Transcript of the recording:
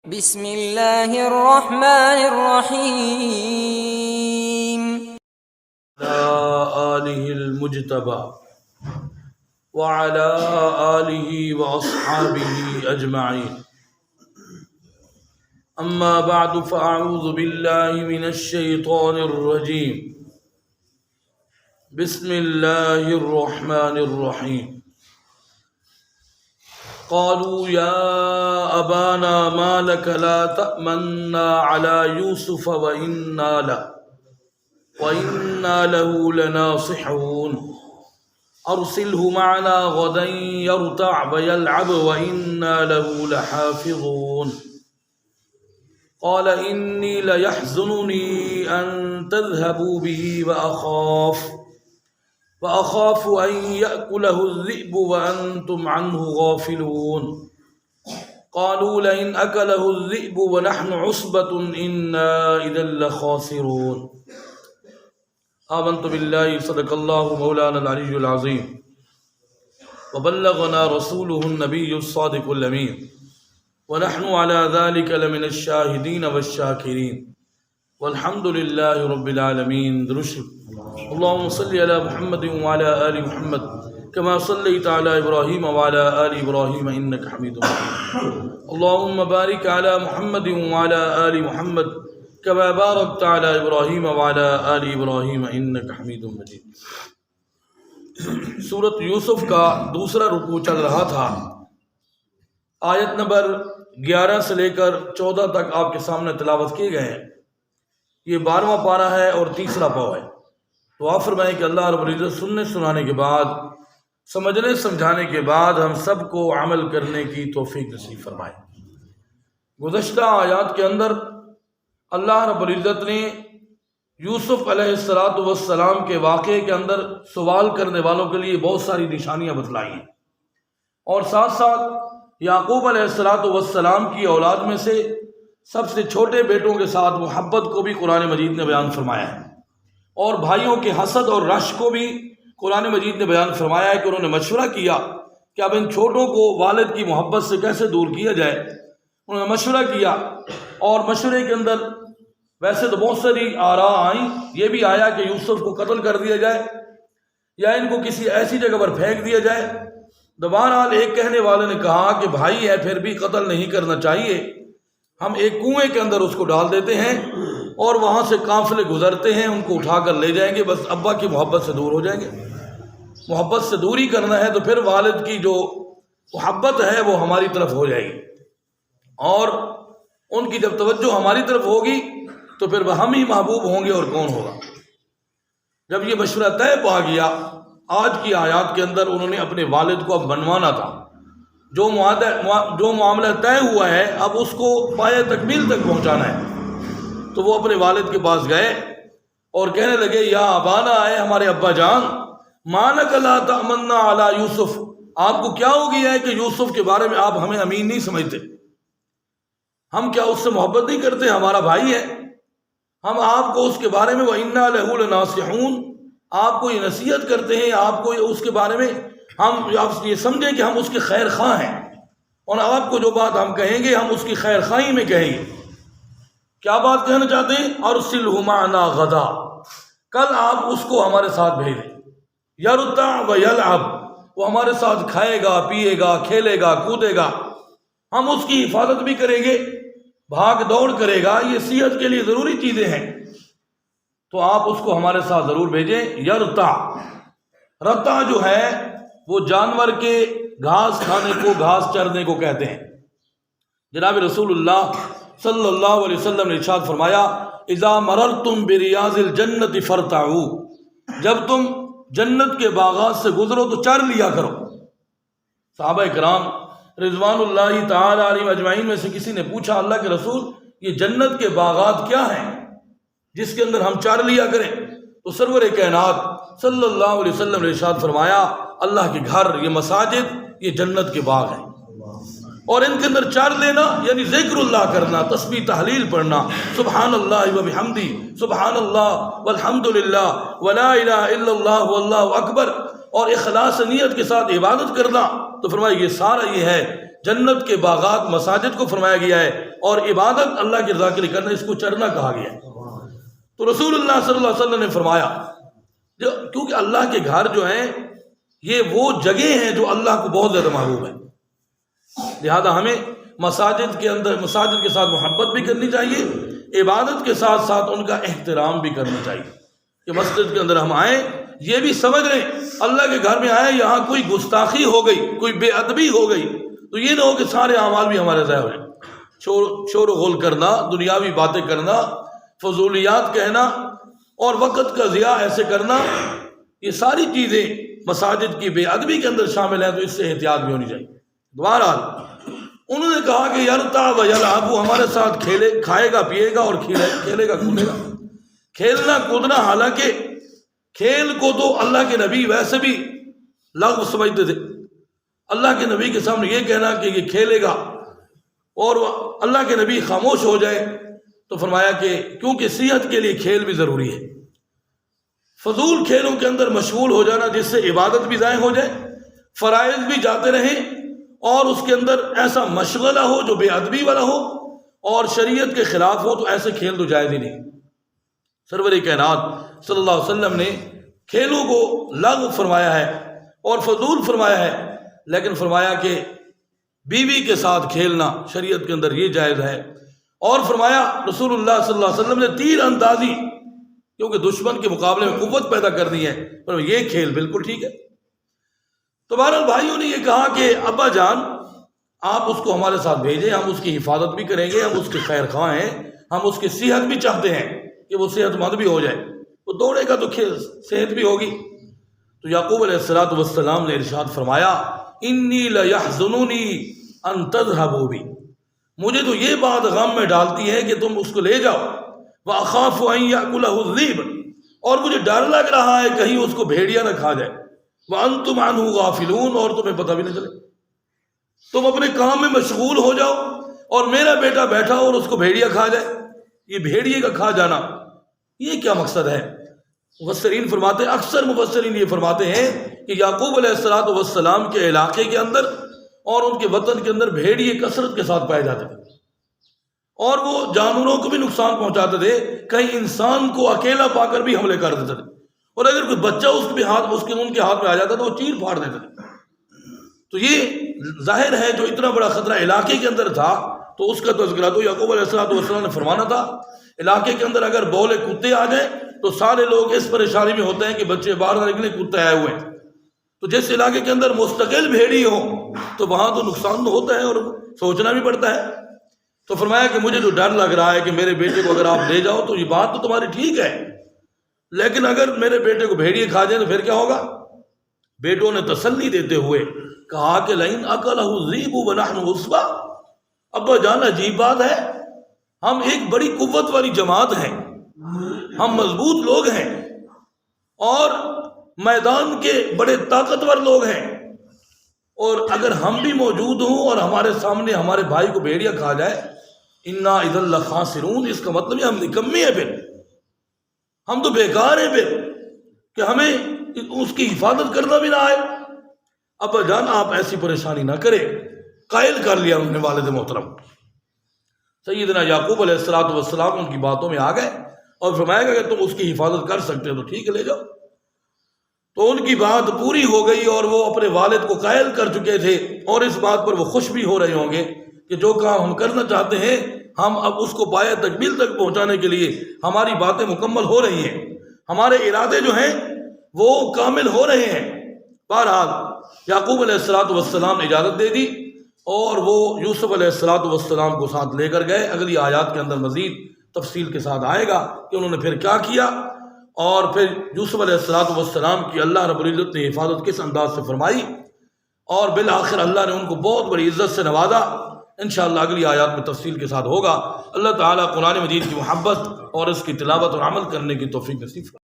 بسم الله الرحمن الرحيم. وعلى آله المجتبى وعلى آله وأصحابه أجمعين. أما بعد فأعوذ بالله من الشيطان الرجيم. بسم الله الرحمن الرحيم. قالوا يا أبانا ما لك لا تأمنا على يوسف وإنا له لناصحون أرسله معنا غدا يرتع ويلعب وإنا له لحافظون. قال إني ليحزنني أن تذهبوا به وأخاف أن يأكله الذئب وأنتم عنه غافلون. قالوا لئن أكله الذئب ونحن عصبة إنا إذا لخاسرون. آمنت بالله صدق الله مولانا العلي العظيم وبلغنا رسوله النبي الصادق الأمين ونحن على ذلك لمن الشاهدين والشاكرين والحمد لله رب العالمين. درشد اللهم صل على محمد وعلى آل محمد كما صليت على إبراهيم وعلى آل إبراهيم إنك حميد مجيد. اللهم بارك على محمد وعلى آل محمد كما باركت على إبراهيم وعلى آل إبراهيم إنك حميد مجيد. سورۃ یوسف کا دوسرا رکوع چل رہا تھا. آیت نمبر 11 سے لے کر 14 تک آپ کے سامنے تلاوت کیے گئے ہیں. یہ 12واں پارہ ہے اور تیسرا پاؤ ہے. تو آپ فرمائیں کہ اللہ رب العزت سننے سنانے کے بعد، سمجھنے سمجھانے کے بعد ہم سب کو عمل کرنے کی توفیق نصیب فرمائے. گزشتہ آیات کے اندر اللہ رب العزت نے یوسف علیہ السلام کے واقعے کے اندر سوال کرنے والوں کے لیے بہت ساری نشانیاں بتلائی ہیں، اور ساتھ ساتھ یعقوب علیہ السلام کی اولاد میں سے سب سے چھوٹے بیٹوں کے ساتھ محبت کو بھی قرآن مجید نے بیان فرمایا ہے، اور بھائیوں کے حسد اور رش کو بھی قرآن مجید نے بیان فرمایا ہے کہ انہوں نے مشورہ کیا کہ اب ان چھوٹوں کو والد کی محبت سے کیسے دور کیا جائے. انہوں نے مشورہ کیا، اور مشورے کے اندر ویسے تو بہت ساری آراء آئیں. یہ بھی آیا کہ یوسف کو قتل کر دیا جائے یا ان کو کسی ایسی جگہ پر پھینک دیا جائے. بہرحال ایک کہنے والے نے کہا کہ بھائی ہے پھر بھی قتل نہیں کرنا چاہیے، ہم ایک کنویں کے اندر اس کو ڈال دیتے ہیں اور وہاں سے قافلے گزرتے ہیں، ان کو اٹھا کر لے جائیں گے، بس ابا کی محبت سے دور ہو جائیں گے. محبت سے دوری کرنا ہے تو پھر والد کی جو محبت ہے وہ ہماری طرف ہو جائے گی، اور ان کی جب توجہ ہماری طرف ہوگی تو پھر وہ ہم ہی محبوب ہوں گے اور کون ہوگا. جب یہ مشورہ طے پا گیا، آج کی آیات کے اندر انہوں نے اپنے والد کو اب بنوانا تھا. جو معاملہ طے ہوا ہے اب اس کو پایہ تکمیل تک پہنچانا ہے. تو وہ اپنے والد کے پاس گئے اور کہنے لگے یا ابانا، اے ہمارے ابا جان، ما لک لا تأمنا علی یوسف، آپ کو کیا ہو گیا ہے کہ یوسف کے بارے میں آپ ہمیں امین نہیں سمجھتے؟ ہم کیا اس سے محبت نہیں کرتے؟ ہمارا بھائی ہے، ہم آپ کو اس کے بارے میں وَإِنَّا لَهُ لَنَاصِحُونَ آپ کو یہ نصیحت کرتے ہیں، آپ کو اس کے بارے میں ہم آپ یہ سمجھیں کہ ہم اس کے خیر خواہ ہیں، اور آپ کو جو بات ہم کہیں گے ہم اس کی خیر خواہی میں کہیں گے. کیا بات کہنا چاہتے ہیں؟ أَرْسِلْهُ مَعَنَا غَدًا، کل آپ اس کو ہمارے ساتھ بھیجیں. يَرْتَعْ وَيَلْعَبْ، وہ ہمارے ساتھ کھائے گا، پیے گا، کھیلے گا، کودے گا، ہم اس کی حفاظت بھی کریں گے، بھاگ دوڑ کرے گا، یہ صحت کے لیے ضروری چیزیں ہیں، تو آپ اس کو ہمارے ساتھ ضرور بھیجیں. یرتع، رتع جو ہے وہ جانور کے گھاس کھانے کو، گھاس چرنے کو کہتے ہیں. جناب رسول اللہ صلی اللہ علیہ وسلم نے ارشاد فرمایا اذا مررتم بریاض الجنت فرتعوا، جب تم جنت کے باغات سے گزرو تو چر لیا کرو. صحابہ کرام رضوان اللہ تعالی علیہم اجمعین میں سے کسی نے پوچھا اللہ کے رسول یہ جنت کے باغات کیا ہیں جس کے اندر ہم چار لیا کریں؟ تو سرور کائنات صلی اللہ علیہ وسلم نے ارشاد فرمایا اللہ کے گھر، یہ مساجد، یہ جنت کے باغ ہیں، اور ان کے اندر چار لینا یعنی ذکر اللہ کرنا، تسبیح تحلیل پڑھنا، سبحان اللہ و بحمدی، سبحان اللہ والحمد للہ ولا الہ الا اللہ واللہ اکبر، اور اخلاص نیت کے ساتھ عبادت کرنا. تو فرمایا یہ سارا یہ ہے جنت کے باغات مساجد کو فرمایا گیا ہے، اور عبادت اللہ کی رضا کے لیے کرنا اس کو چرنا کہا گیا ہے۔ تو رسول اللہ صلی اللہ علیہ وسلم نے فرمایا کیونکہ اللہ کے گھر جو ہیں یہ وہ جگہ ہیں جو اللہ کو بہت زیادہ محبوب ہے، لہذا ہمیں مساجد کے اندر مساجد کے ساتھ محبت بھی کرنی چاہیے، عبادت کے ساتھ ساتھ ان کا احترام بھی کرنا چاہیے کہ مسجد کے اندر ہم آئیں یہ بھی سمجھ لیں اللہ کے گھر میں آئیں یہاں کوئی گستاخی ہو گئی، کوئی بے ادبی ہو گئی تو یہ نہ ہو کہ سارے اعمال بھی ہمارے ضائع ہوئے۔ شور و غل کرنا، دنیاوی باتیں کرنا، فضولیات کہنا اور وقت کا ضیاع ایسے کرنا، یہ ساری چیزیں مساجد کی بے ادبی کے اندر شامل ہیں، تو اس سے احتیاط بھی ہونی چاہیے۔ بہرحال انہوں نے کہا کہ یرتا و یلعب، ہمارے ساتھ کھائے گا پیے گا اور کھیلے گا کودے گا۔ کھیلنا کودنا، حالانکہ کھیل کو تو اللہ کے نبی ویسے بھی لغو سمجھتے تھے، اللہ کے نبی کے سامنے یہ کہنا کہ یہ کھیلے گا اور اللہ کے نبی خاموش ہو جائے، تو فرمایا کہ کیونکہ صحت کے لیے کھیل بھی ضروری ہے، فضول کھیلوں کے اندر مشغول ہو جانا جس سے عبادت بھی ضائع ہو جائے، فرائض بھی جاتے رہیں اور اس کے اندر ایسا مشغلہ ہو جو بے ادبی والا ہو اور شریعت کے خلاف ہو، تو ایسے کھیل تو جائز ہی نہیں۔ سرور کائنات صلی اللہ علیہ وسلم نے کھیلوں کو لغو فرمایا ہے اور فضول فرمایا ہے، لیکن فرمایا کہ بیوی کے ساتھ کھیلنا شریعت کے اندر یہ جائز ہے، اور فرمایا رسول اللہ صلی اللہ علیہ وسلم نے تیر اندازی، کیونکہ دشمن کے مقابلے میں قوت پیدا کرنی ہے، پر یہ کھیل بالکل ٹھیک ہے۔ تو بہرحال بھائیوں نے یہ کہا کہ ابا جان آپ اس کو ہمارے ساتھ بھیجیں، ہم اس کی حفاظت بھی کریں گے، ہم اس کے خیر خواہ ہیں، ہم اس کی صحت بھی چاہتے ہیں کہ وہ صحت مند بھی ہو جائے، وہ دوڑے گا تو صحت بھی ہوگی۔ تو یعقوب علیہ السلام نے ارشاد فرمایا انی لیحزننی ان تذهبوا بی، مجھے تو یہ بات غم میں ڈالتی ہے کہ تم اس کو لے جاؤ، وَأَخَافُ أَن يَأْكُلَهُ الذِّئْبُ، اور مجھے ڈر لگ رہا ہے کہیں اس کو بھیڑیا نہ کھا جائے، وَأَنْتُمْ عَنْهُ غَافِلُونَ، اور تمہیں پتہ بھی نہ چلے، تم اپنے کام میں مشغول ہو جاؤ اور میرا بیٹا بیٹھا اور اس کو بھیڑیا کھا جائے۔ یہ بھیڑیے کا کھا جانا یہ کیا مقصد ہے؟ مفسرین فرماتے ہیں، اکثر مفسرین یہ فرماتے ہیں کہ یعقوب علیہ السلام کے علاقے کے اندر اور ان کے وطن کے اندر بھیڑیے کثرت کے ساتھ پائے جاتے تھے، اور وہ جانوروں کو بھی نقصان پہنچاتے تھے، کہیں انسان کو اکیلا پا کر بھی حملے کر دیتے تھے، اور اگر کوئی بچہ ان کے ہاتھ میں آ جاتا تو وہ چیر پھاڑ دیتے تھے۔ تو یہ ظاہر ہے جو اتنا بڑا خطرہ علاقے کے اندر تھا تو اس کا تذکرہ تو یعقوب علیہ السلام نے فرمانا تھا۔ علاقے کے اندر اگر بولے کتے آ جائیں تو سارے لوگ اس پریشانی میں ہوتے ہیں کہ بچے باہر نہ نکلے، کتے آئے ہوئے ہیں، تو جس علاقے کے اندر مستقل بھیڑی ہو تو وہاں تو نقصان تو ہوتا ہے اور سوچنا بھی پڑتا ہے۔ تو فرمایا کہ مجھے تو ڈر لگ رہا ہے کہ میرے بیٹے کو اگر آپ لے جاؤ تو یہ بات تو تمہاری ٹھیک ہے، لیکن اگر میرے بیٹے کو بھیڑیے کھا جائیں تو پھر کیا ہوگا؟ بیٹوں نے تسلی دیتے ہوئے کہا کہ لئن اکلہ الذئب ونحن عصبہ، ابا جان عجیب بات ہے، ہم ایک بڑی قوت والی جماعت ہیں، ہم مضبوط لوگ ہیں اور میدان کے بڑے طاقتور لوگ ہیں، اور اگر ہم بھی موجود ہوں اور ہمارے سامنے ہمارے بھائی کو بھیڑیا کھا جائے، انا اذا لخاسرون، اس کا مطلب ہے ہم نکمے ہیں، پھر ہم تو بیکار ہیں پھر کہ ہمیں اس کی حفاظت کرنا بھی نہ آئے۔ ابا جان آپ ایسی پریشانی نہ کرے، قائل کر لیا انہوں نے والد محترم۔ سیدنا یعقوب علیہ السلام ان کی باتوں میں آ گئے اور فرمایا کہ اگر تم اس کی حفاظت کر سکتے ہو تو ٹھیک ہے لے جاؤ۔ تو ان کی بات پوری ہو گئی اور وہ اپنے والد کو قائل کر چکے تھے، اور اس بات پر وہ خوش بھی ہو رہے ہوں گے کہ جو کام ہم کرنا چاہتے ہیں ہم اب اس کو پایہ تکمیل تک پہنچانے کے لیے ہماری باتیں مکمل ہو رہی ہیں، ہمارے ارادے جو ہیں وہ کامل ہو رہے ہیں۔ بہرحال یعقوب علیہ السلام نے اجازت دے دی اور وہ یوسف علیہ السلام کو ساتھ لے کر گئے۔ اگلی آیات کے اندر مزید تفصیل کے ساتھ آئے گا کہ انہوں نے پھر کیا کیا، اور پھر یوسف علیہ السلام کی اللہ رب العزت نے حفاظت کس انداز سے فرمائی، اور بالآخر اللہ نے ان کو بہت بڑی عزت سے نوازا۔ انشاءاللہ اگلی آیات میں تفصیل کے ساتھ ہوگا۔ اللہ تعالیٰ قرآن مجید کی محبت اور اس کی تلاوت اور عمل کرنے کی توفیق نصیب فرمائے۔